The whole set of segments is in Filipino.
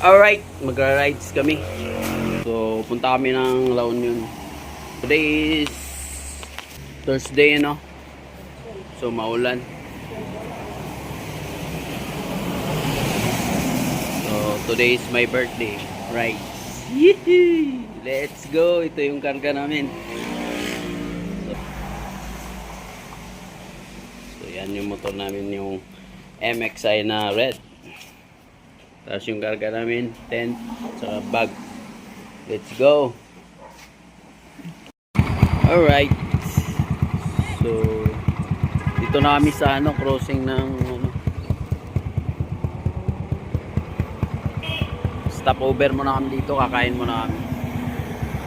Alright, magra-rides kami. So, punta kami ng La Union. Today is Thursday, no? So, maulan. So, today is my birthday. Rides. Yee! Let's go! Ito yung karga namin. So, yan yung motor namin, yung MXI na red. Tapos yung karga namin, tent, saka bag. Let's go! Alright. So, dito na kami sa crossing ng stopover muna kami dito, kakain muna kami.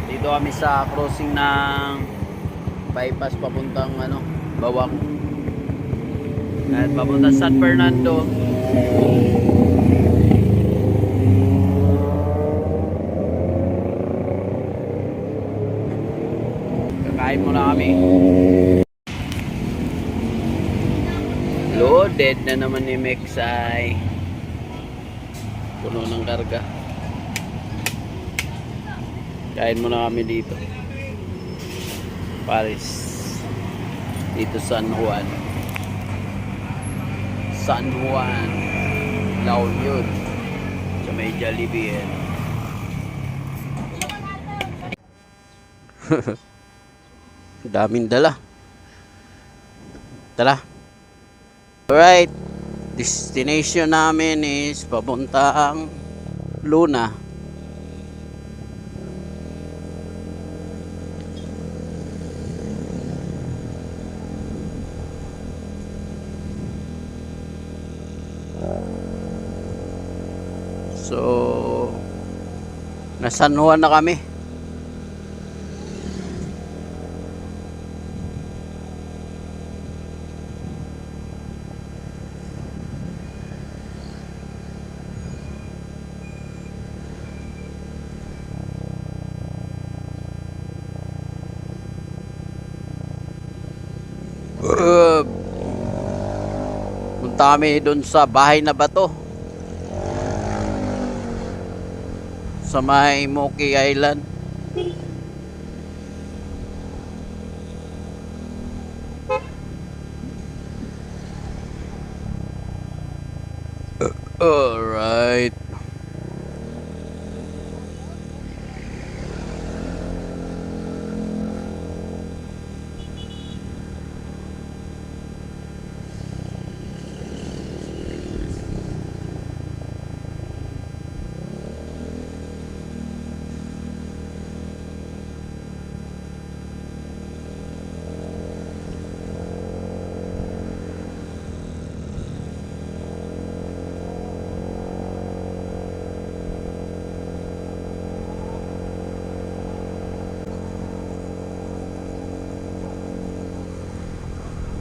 Dito kami sa crossing ng bypass papuntang Bawang. At papuntang San Fernando. Kakain muna kami. Loaded na naman ni Mexay. Puno ng karga. Kain muna kami dito. Paris. Dito San Juan. San Juan. La Union. Sa may Jollibee. Daming dala. Tara. Alright. Destination namin is papuntang Luna. So, nasa San Juan na kami. Punta kami doon sa bahay na bato sa may Moki Island. Alright.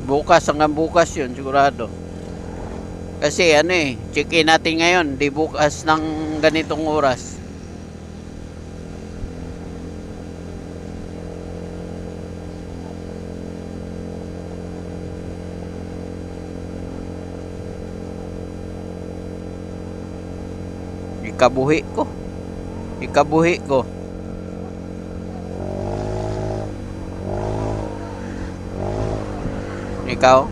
Bukas, hanggang bukas yun sigurado. Kasi check-in natin ngayon, di bukas ng ganitong oras. Ikabuhi ko. Ikaw?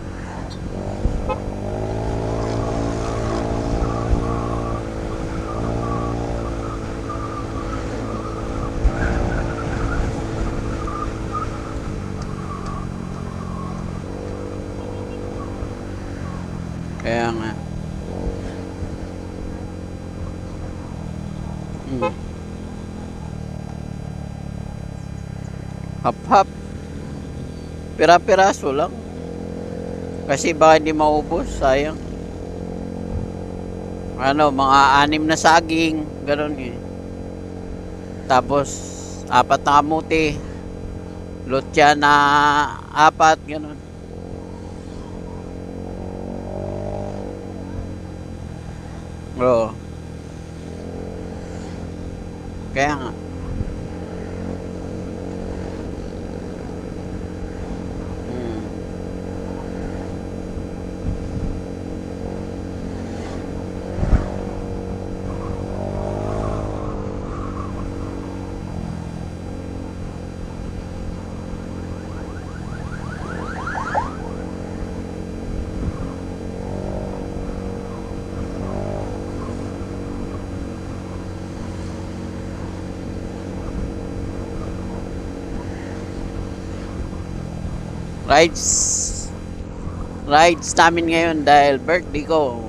Kaya nga. Hap-hap. Pira-piraso lang. Kasi baka hindi maubos, sayang. Mga 6 na saging, gano'n eh. Tapos 4 na kamuti. Lutya na 4, gano'n. Oo. Kaya nga. Rides. Rides namin ngayon dahil birthday ko.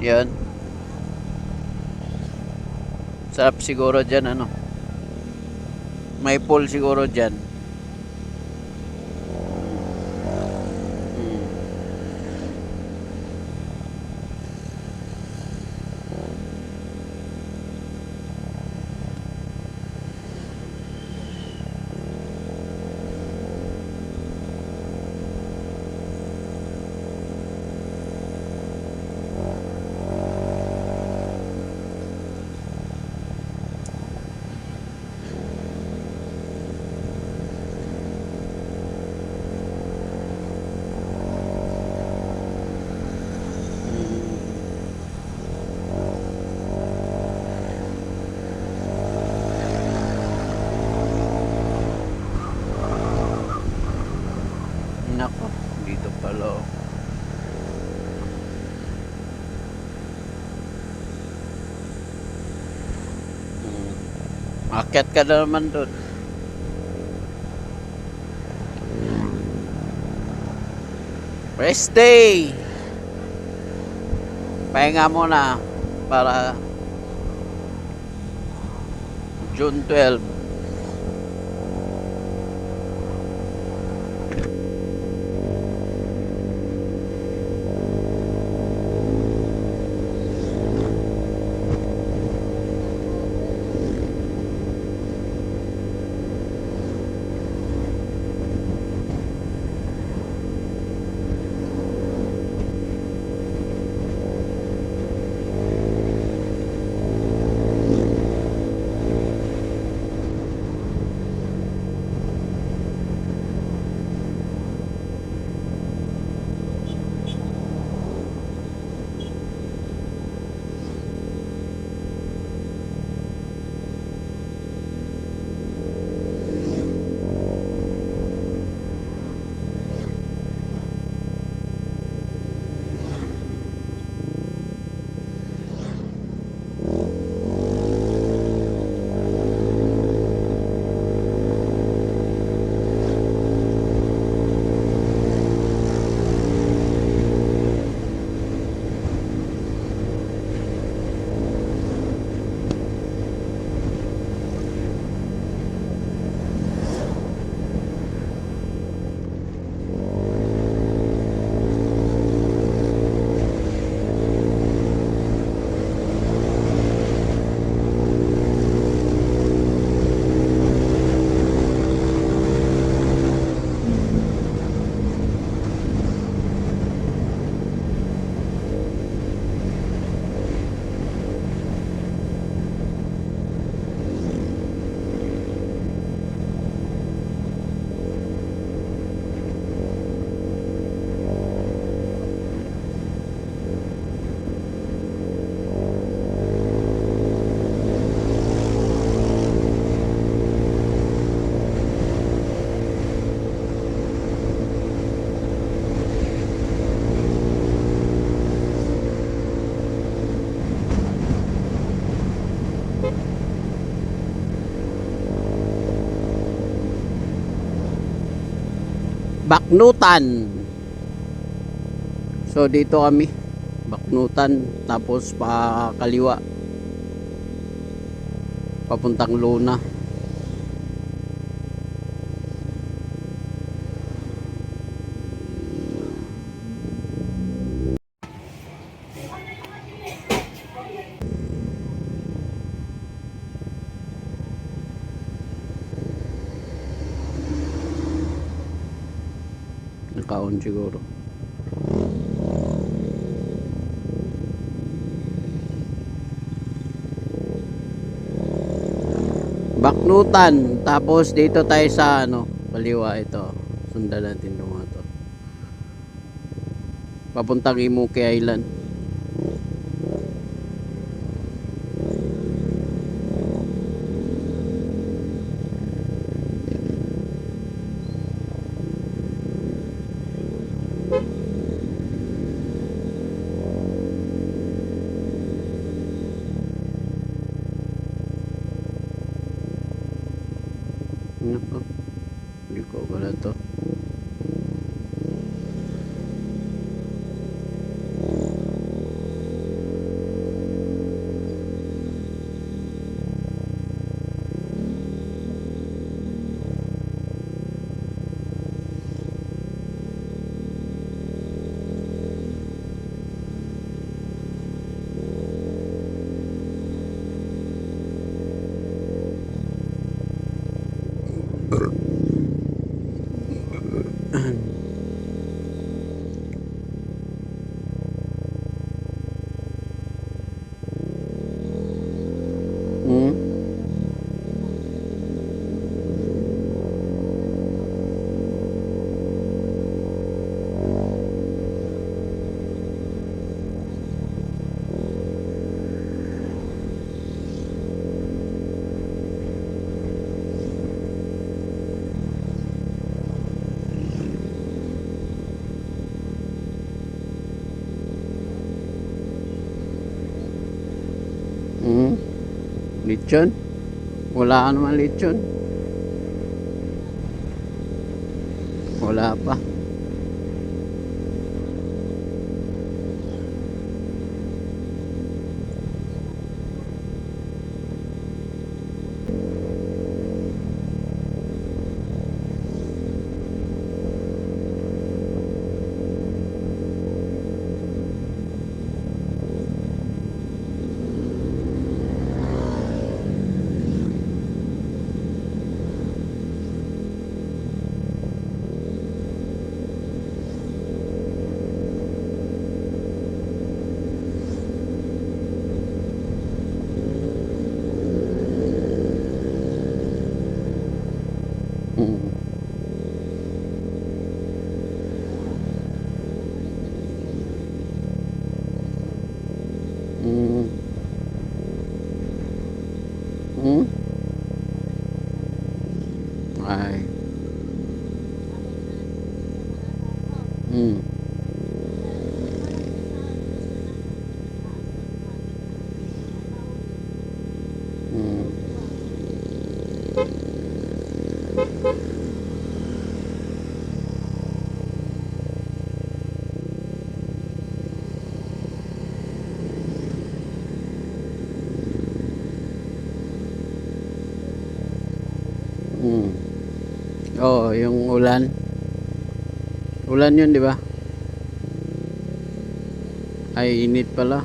Yan. Sarap siguro dyan, ano. May pool siguro dyan. Hmm. Nako, dito pala. Oh. Akyat ka na naman doon. Rest day. Pahinga muna para June 12. Baknutan. So dito kami, Baknutan, tapos pa kaliwa papuntang Luna. Naka-on siguro. Baknutan, tapos dito tayo sa ano, kaliwa ito. Sundan natin itong mga to. Papuntang Imuki Island. Lechon? Wala ka naman lechon. Wala pa. Mm. Mm. Mm. Ay. Mm. Mm. Mm. Oo, yung ulan. Ulan yun, di ba? Ay, init pala.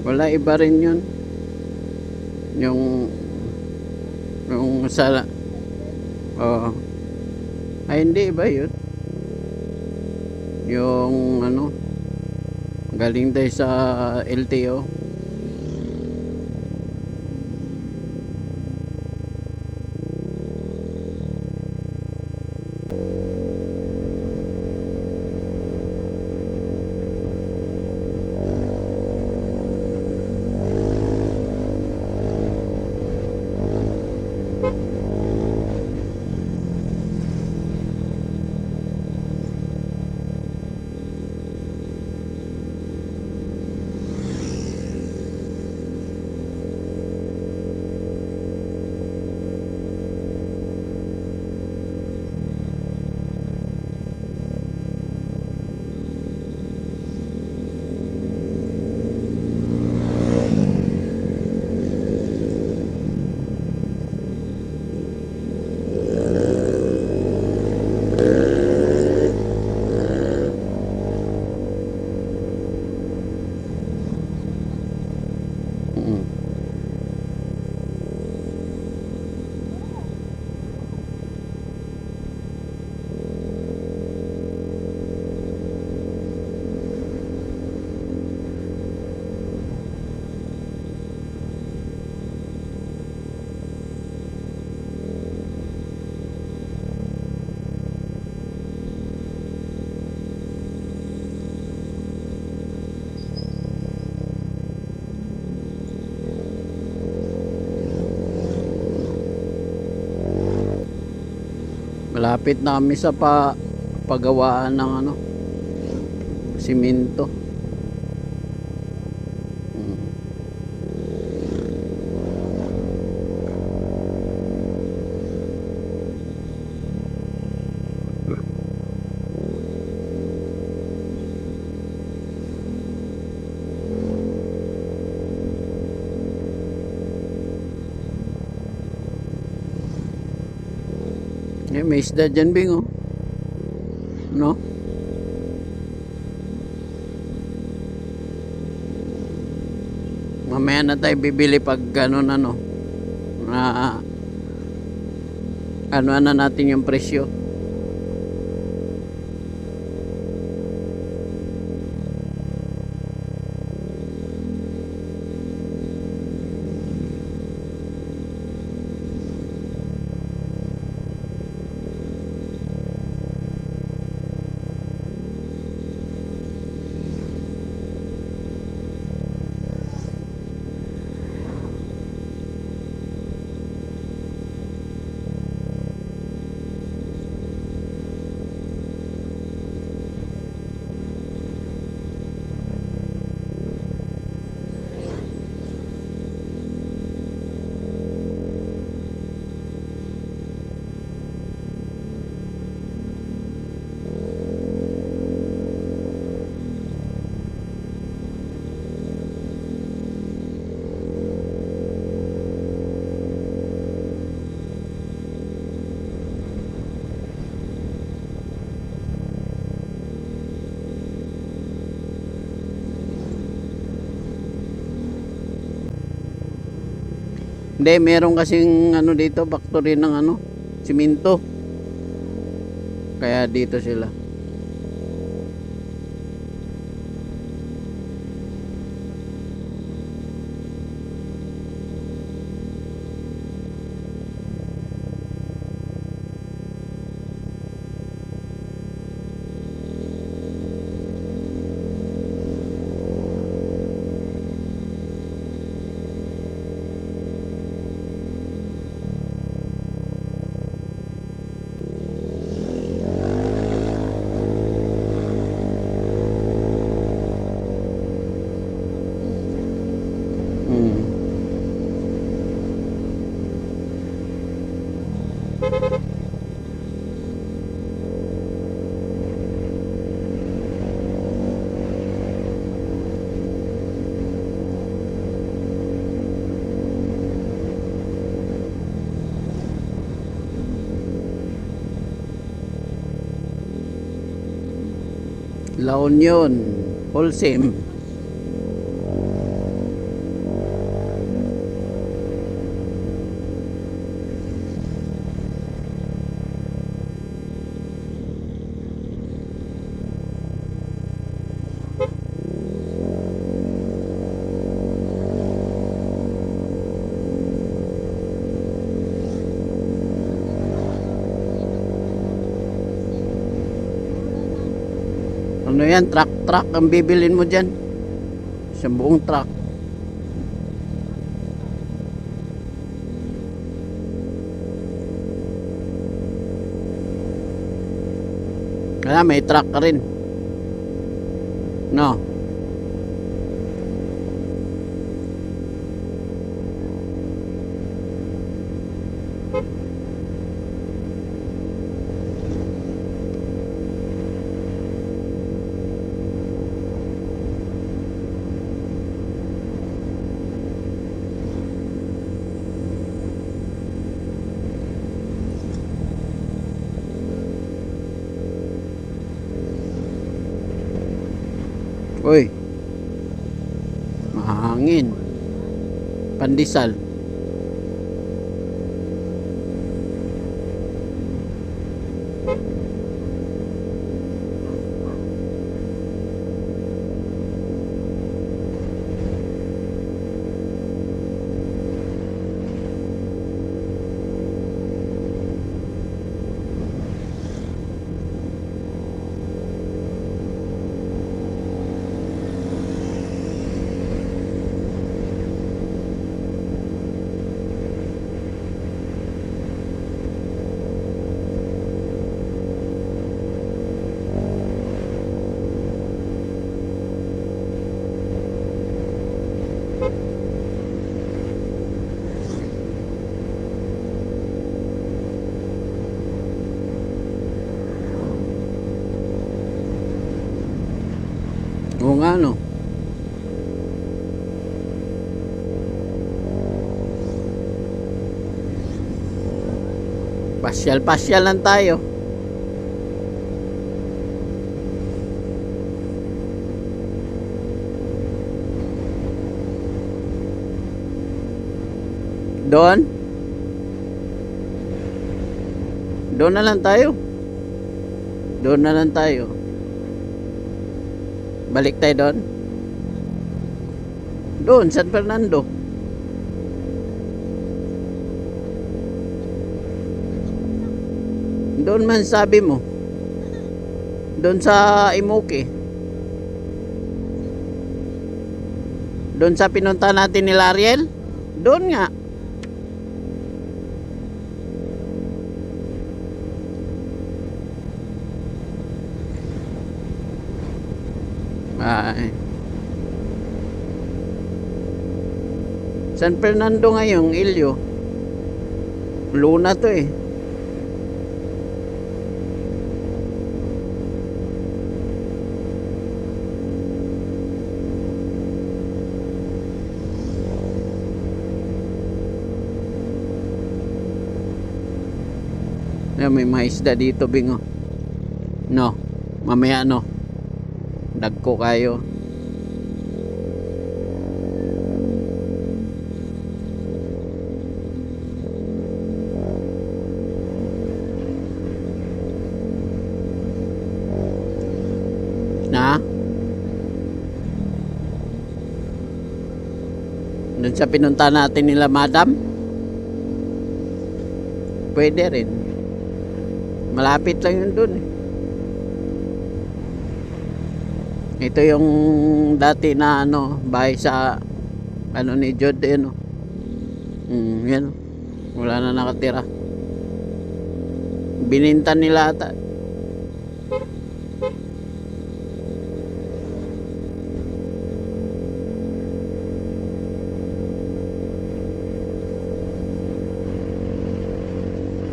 Wala, iba rin yun. Yung, yung sa, oo. Ay, hindi, iba yun. Yung, ano, galing tayo sa LTO. Mm. Malapit na kami sa pagawaan ng ano, simento. Mm. Eh, may isda dyan, Bing, oh. No? Mamaya na tayo bibili pag ganun, ano, na ano na natin yung presyo. Hindi, meron kasing ano dito, factory ng ano, simento. Kaya dito sila. Hmm. La Union, Holcim. Ano yan? Truck ang bibilin mo dyan. Sa buong truck. Kaya may truck ka rin. No? Uy, mahangin. Pandesal. Oo nga no. Pasyal-pasyal lang tayo. Doon? Doon na lang tayo. Doon na lang tayo. Balik tayo doon. Doon, San Fernando. Doon man sabi mo. Doon sa Imoque. Doon sa pinunta natin ni Lariel. Doon nga. Ay. San Fernando ngayon, Ilyo. Luna to eh. May mga isda dito, bingo. No, mamaya no. Dagko kayo. Na? Doon sa pinunta natin nila madam? Pwede rin. Malapit lang yun doon eh. Ito yung dati na ano, bahay sa ano ni Jod eh, no? Yan. Wala na nakatira. Bininta nila ata.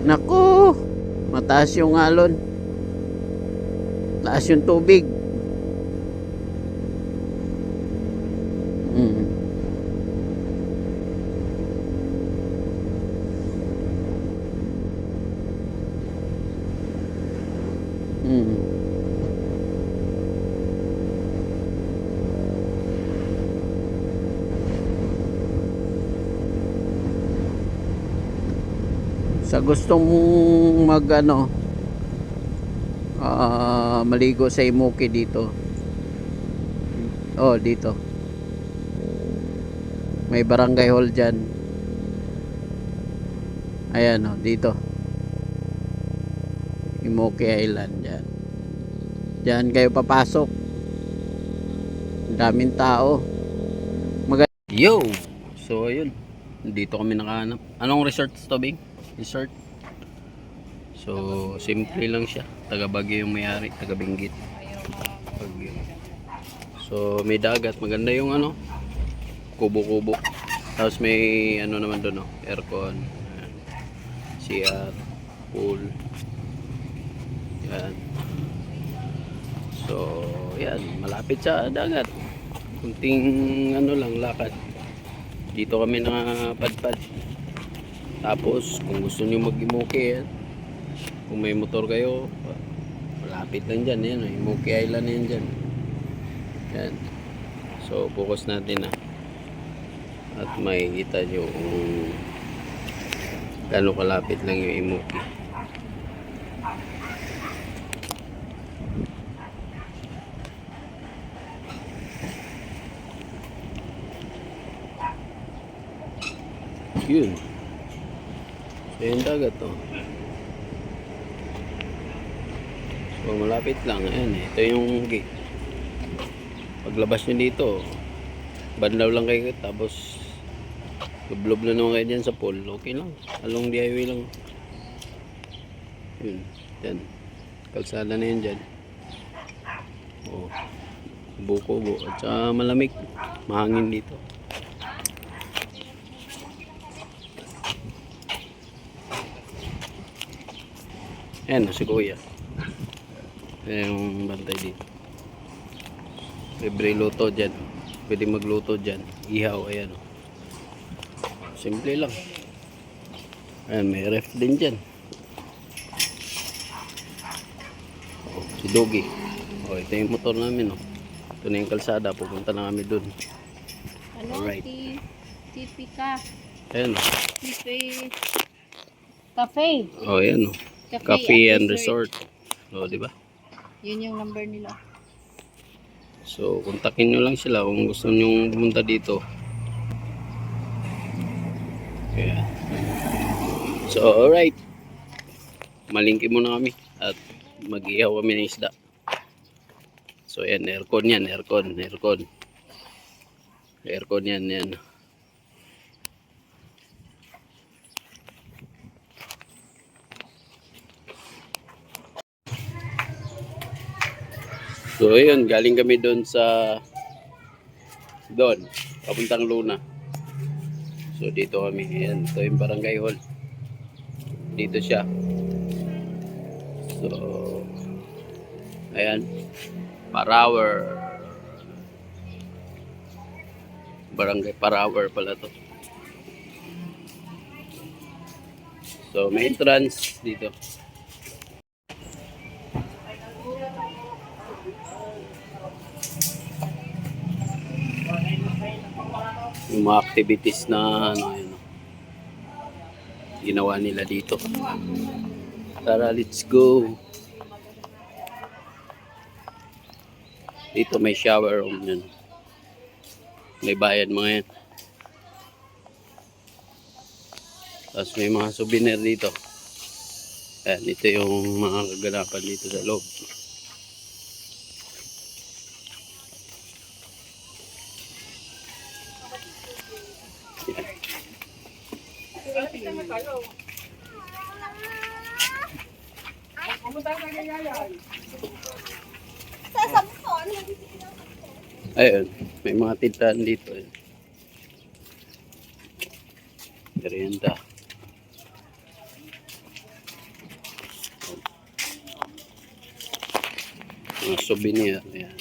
Naku, mataas yung alon. Taas yung tubig. Sa gustong mag ano, maligo sa Imuki dito. Oh, dito. May barangay hall dyan. Ayan oh, dito. Imuki Island dyan. Diyan kayo papasok. Daming tao. Yo! So ayun. Dito kami nakahanap. Anong resort to, Bing? Resort. So simple lang siya. Taga Baguio yung may-ari, taga Benguet. Baguio. So may dagat, maganda yung ano, kubo-kubo. Tapos may ano naman doon, no? Aircon. Ayan. CR, pool. Yan. So, yan, malapit sa dagat. Kunting ano lang, lakad. Dito kami nakapadpad. Tapos, kung gusto niyo mag-Imuki, kung may motor kayo, malapit lang dyan. Yan, Imuki Island yan dyan. Yan. So, focus natin na. At makikita nyo kung gano'ng kalapit lang yung Imuki. Yun. So yung dagat to. So malapit lang. Ayan eh. Ito yung gate. Paglabas nyo dito, banlaw lang kayo. Tapos lublob na naman kayo dyan sa pool. Okay lang. Along the highway lang. Yun. Yan. Kalsada na yan dyan. Oh. Buko-buko. At saka malamig. Mahangin dito. Ayan, si Kuya. Ayan yung bantay dito. Libre luto dyan. Pwede magluto dyan. Ihaw, ayan. Simple lang. Ayan, may ref din dyan. Oh, si Doggy. Oh, ito yung motor namin. Oh. Ito na yung kalsada. Pupunta na kami dun. Ano? Alright. Tipi ka. Ayan. Tipi Cafe. Oh, ayan. Oh. Cafe and Resort. O, di ba? Yun yung number nila. So, kontakin nyo lang sila kung gusto nyo pumunta dito. Kaya. So, alright. Malingki muna kami at mag-ihaw kami ng isda. So, yan. Aircon yan. Aircon. Aircon yan. So ayun, galing kami doon papuntang Luna. So dito kami, ayan, ito yung barangay hall. Dito siya. So ayan, Parawer. Barangay Parawer pala to. So may entrance dito. Yung mga activities na ginawa nila dito. Tara, let's go. Dito may shower room yan. May bayad mga yan. Tapos may mga souvenir dito. Ayan, ito yung mga kaganapan dito sa loob. Ayun, may mga tindahan dito. Merienda. Mga souvenir. Ayan.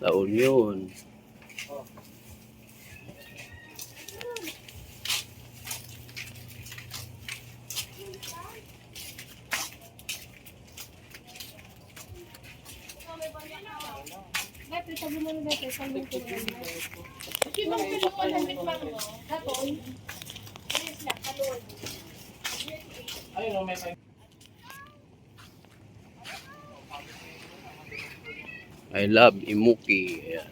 La Union. I love Imuki. Ayan.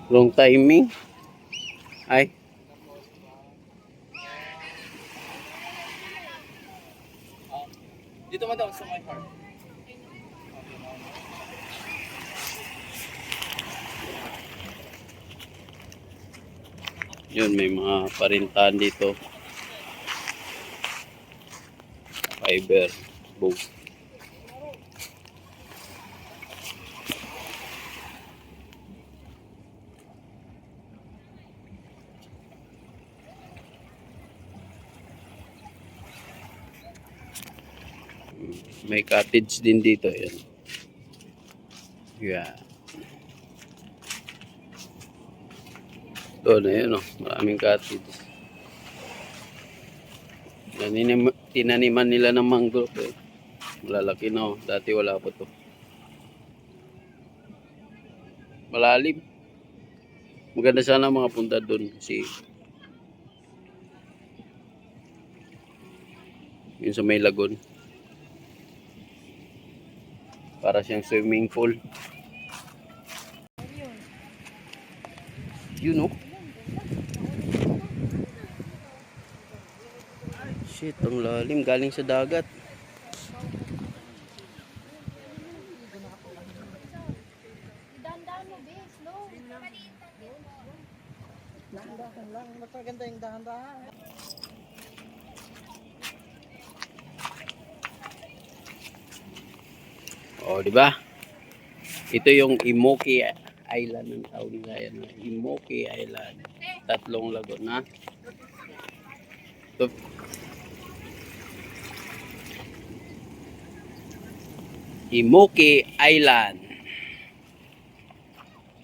Long timing. Ay. Dito man daw sa my car. Yun, may mga parintahan dito. Fiber. Boom. May cottage din dito. Yan. Yeah. Doon na yun, oh. Maraming cottage. Tinaniman nila ng mangrove. Eh. Malalaki na, oh. Dati wala pa to. Malalim. Maganda sana mga punta doon. Kasi yun sa may lagon. Para siyang swimming pool. You know? Shit, ang lalim. Galing sa dagat. Maganda yung dahan-dahan. Oh, di ba? Ito yung Imoki Island ng tawag nila yan. Imoki Island. 3 lagon, ha? Ito. Imoki Island.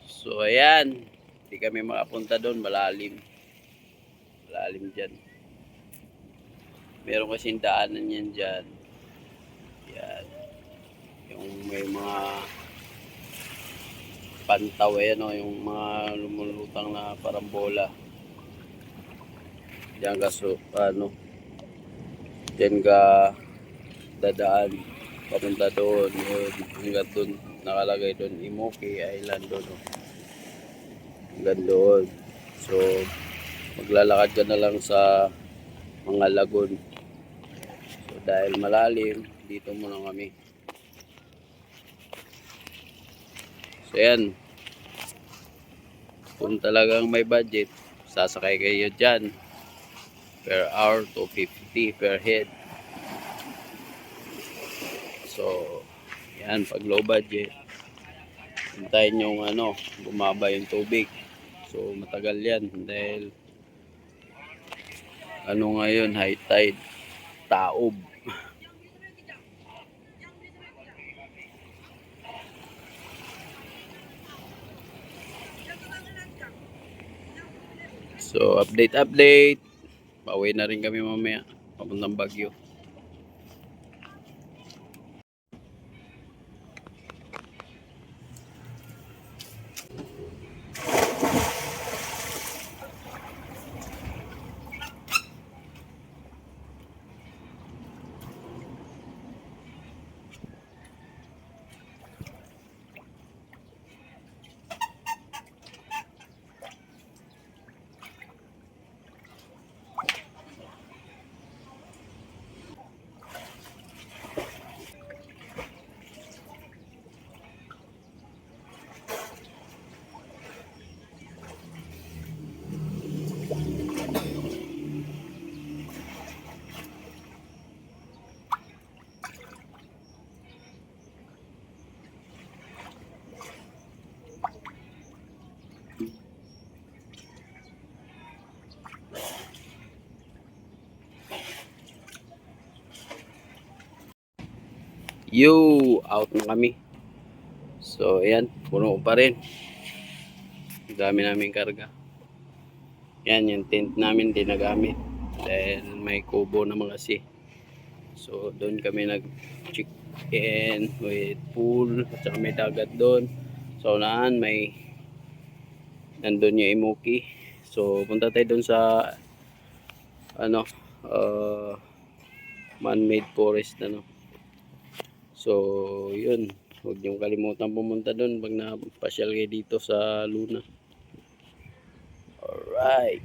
So, ayan. Hindi kami makapunta doon. Malalim. Malalim dyan. Meron kasing daanan yan dyan. Yan. Yung may mga pantaw, ayan, o, yung mga lumulutang na parang bola. Diyan ka, so, ano, diyan ka dadaan papunta doon, yun, hanggang doon nakalagay doon Imoki Island doon, o. Hanggang doon. So maglalakad ka na lang sa mga lagon. So dahil malalim, dito muna kami. So yan, kung talagang may budget, sasakay kayo dyan. Per hour to 50 per head. So yan, pag low budget, hintayin yung ano, bumaba yung tubig. So matagal yan dahil ano ngayon, high tide, taob. So update. Pauwi na rin kami mamaya papuntang Baguio. Out na kami. So, ayan, puno pa rin. Ang dami namin karga. Yan, yung tent namin di nagamit. Dahil may kubo naman kasi. So, doon kami nag-check-in with pool. At saka may dagat doon. So, unahan may nandun yung Imuki. So, punta tayo doon sa ano, man-made forest ano. So, yun. Huwag niyong kalimutan pumunta doon pag napasyal kayo dito sa Luna. Alright.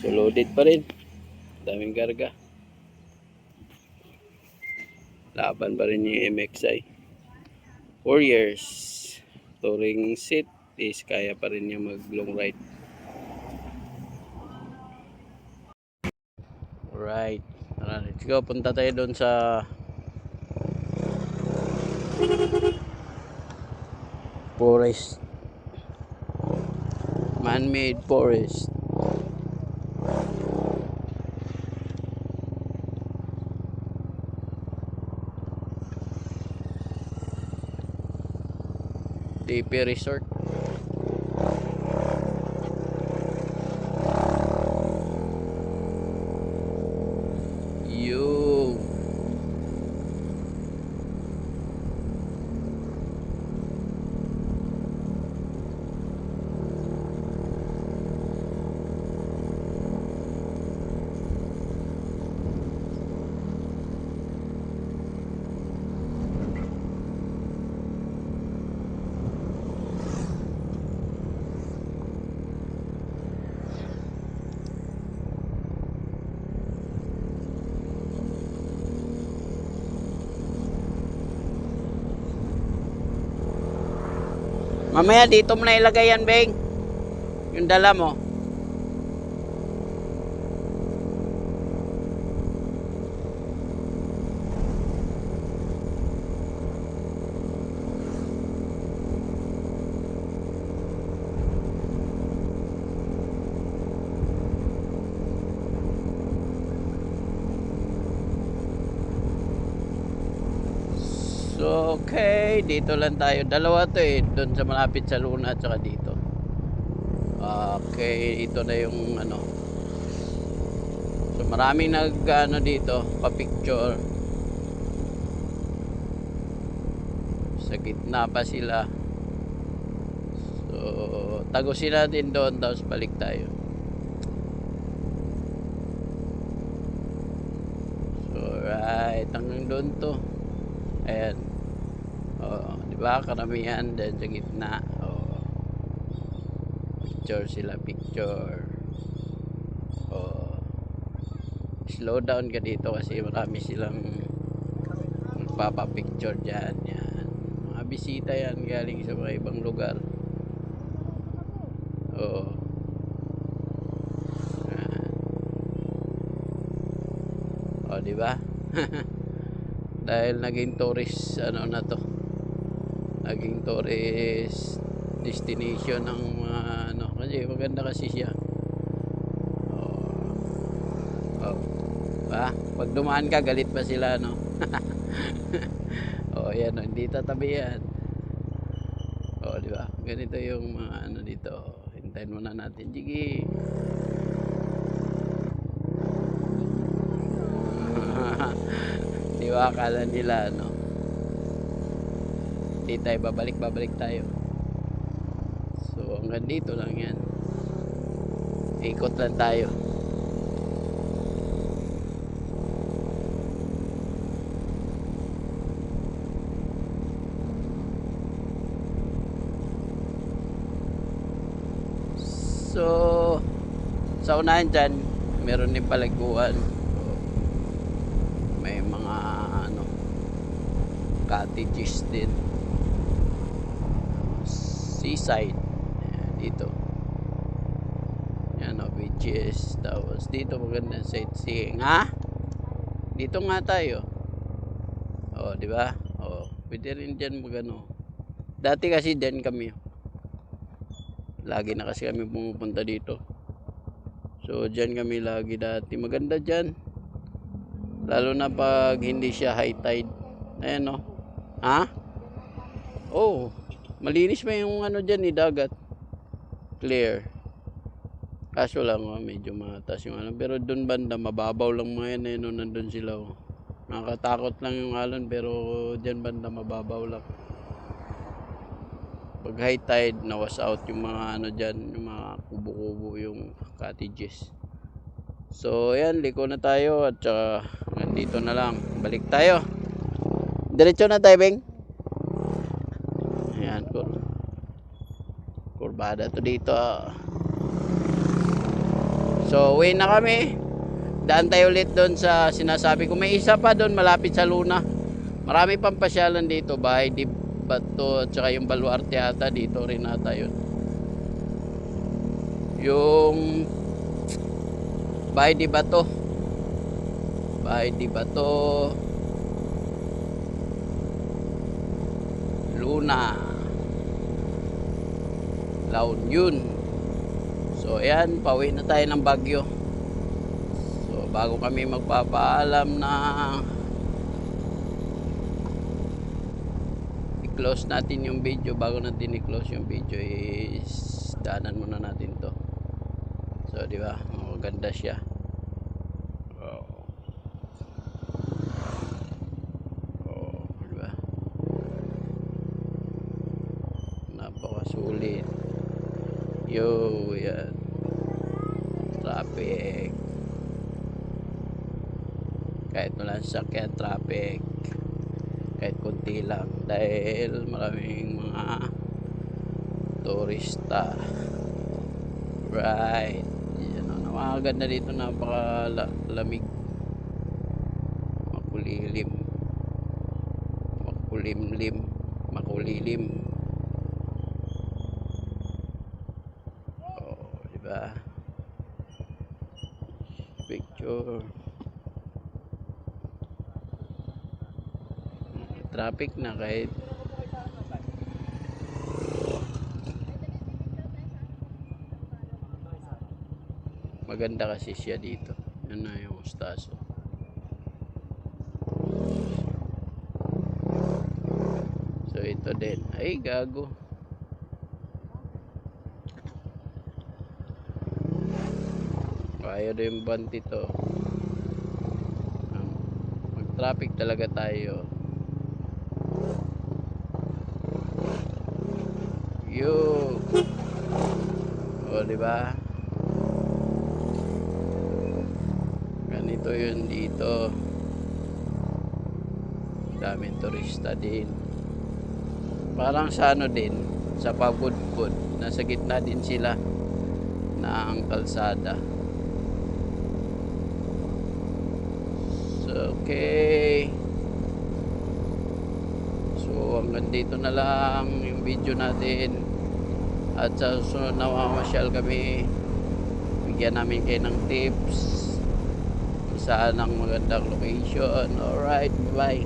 So, loaded pa rin. Daming karga. Laban pa rin yung MXI. 4 years. Touring seat is kaya pa rin niya mag long ride. Alright. Let's go. Punta tayo doon sa forest. Man-made forest. TP Resort. Yo. Mamaya dito mo na ilagay yan, Beng. Yung dala mo. So, okay, dito lang tayo. Dalawa to eh, doon sa malapit sa Luna at saka dito. Okay, ito na yung ano. So, maraming nag dito, pa-picture. Sa gitna pa sila. So, tagusin natin doon, tapos balik tayo. So, right, hanggang doon to. Ayan. Oh, di ba? Karamihan din sa gitna. Oh. Picture sila, picture. Oh. Slow down ka dito kasi marami silang magpapa-picture diyan. Yan. Mga bisita yan galing sa mga ibang lugar. Oh. Oh, di ba? Dahil naging tourist ano na to. Naging tourist destination ng mga ano, kasi maganda kasi siya. Oh. Oh. Ba? Pag dumaan ka galit pa sila no. Oh, yan oh, hindi tatabi yan. Oh, di ba? Ganito yung mga ano dito. Hintayin muna natin. Sige. Di ba akala nila no? Hindi tayo babalik tayo. So hanggang dito lang yan. Ikot lang tayo. So sa unahan dyan meron din paliguan. May mga ano cottages din, seaside. Ayan, dito yan o, beaches. Tapos dito magandang sightseeing. Ha? Dito nga tayo. O, di ba? O, pwede rin dyan magano. Dati kasi dyan kami. Lagi na kasi kami pumupunta dito. So dyan kami lagi dati. Maganda dyan. Lalo na pag hindi siya high tide. Ayan o. Ha? Oh, malinis pa yung ano dyan ni dagat. Clear. Kaso lang medyo mataas yung ano. Pero doon banda, mababaw lang mga yan no, nandun sila oh. Nakakatakot lang yung alon pero dyan banda mababaw lang. Pag high tide, nawas out yung mga ano dyan, yung mga kubo-kubo yung cottages. So ayan, liko na tayo at saka nandito na lang. Balik tayo. Diretso na tayo, Beng. Ayan, kurbada to dito. So uwi na kami. Daan tayo ulit doon sa sinasabi ko. May isa pa doon malapit sa Luna. Marami pang pasyalan dito. Bahay di Bato at saka yung Baluarte ata. Dito rin ata yun. Yung Bahay di Bato. Bahay di Bato. Luna. La Union. So ayan, pauwi na tayo ng Baguio. So bago kami magpapaalam na i-close natin yung video, bago natin i-close yung video is daanan muna natin to. So di ba, maganda siya. Di ba? Napakasulit. Yo, yan. Traffic. Kahit walang sakyan, traffic. Kahit konti lang. Dahil maraming mga turista. Right. Yan o. Napakaganda dito. Napakalamig. Makulilim. Makulimlim. Makulilim. Diba? Picture. Traffic na kahit maganda kasi siya dito. Yan na yung Mostazo. So ito din. Ay gago. Kaya din yung banti to. Mag traffic talaga tayo. Yo. O di ba? Ganito yun dito. Daming turista din. Parang sa ano din, sa Pabudbud, nasa gitna din sila ng kalsada. So, okay. So hanggang dito na lang yung video natin. At sa susunod na mamasyal kami, bigyan namin kayo ng tips kung saan ang magandang location. Alright, bye.